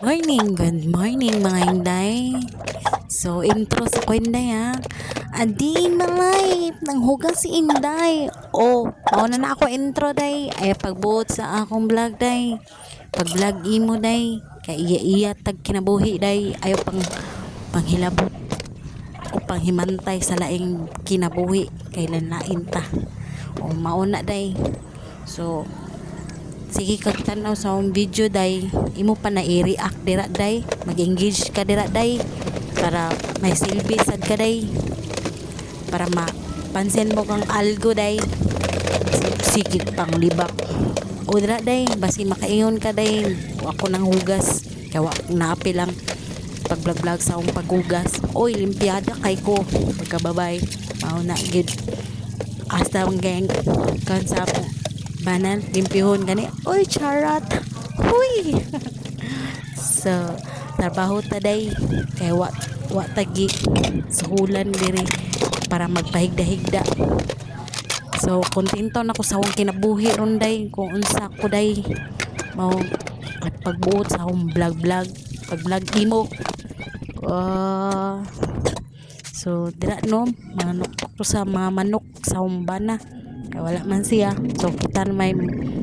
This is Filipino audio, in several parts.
Good morning mga Inday. So, intro sa ko Inday ha. Adi malay, nang hugas si Inday. Oh, mauna na ako intro day. Ay pagbuot sa akong vlog day. Pag vlog imo day. Kay iya tag kinabuhi day. Ayo panghilabot o panghimantay sa laing kinabuhi. Kailan lain ta. O mauna day. So, sige kag tanaw sa akong video day, imo pa na i-react dira day, mag-engage ka dira day para may silbi sad ka day, para mapansin mo kang algo day. Sige pang libak o dira day, basi makaingon ka day. Ako nang hugas kaya wa naapi lang pag vlog vlog sa akong paghugas. Oy, limpyada kay ko pagkababay mao na gid hasta ang gang kan sa banan limpihon gani. Oy, charot. Huy. So, trabaho ta day kay wa tagi suhulan diri para magpahigda-higda. So, kontento na ko sa akong kinabuhi ron day kung unsa ko day mao pagbuot sa akong vlog pag-vlog imo. So dira no manok to sa mga manok sa umbana kay wala man siya, so kita na may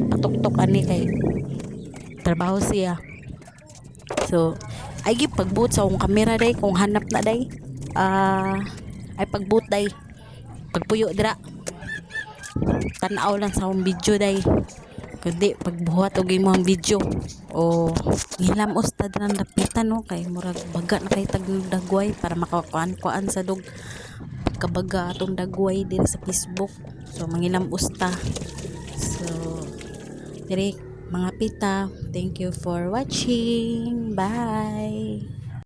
patuktok ani kay trabaho siya. So ay gi pagbuot sa akong kamera day kung hanap na day ay pagbuot day pagpuyo dira tan-aw lang sa akong video day kundi pagbuhat og imo ang video o ngilamos ta dran lapitan no kay murag baga na kay tag dagway para makakuan sa dog pagkabaga atong dagway diri sa Facebook. So mangilamos ta. So diri mga pita, thank you for watching, bye.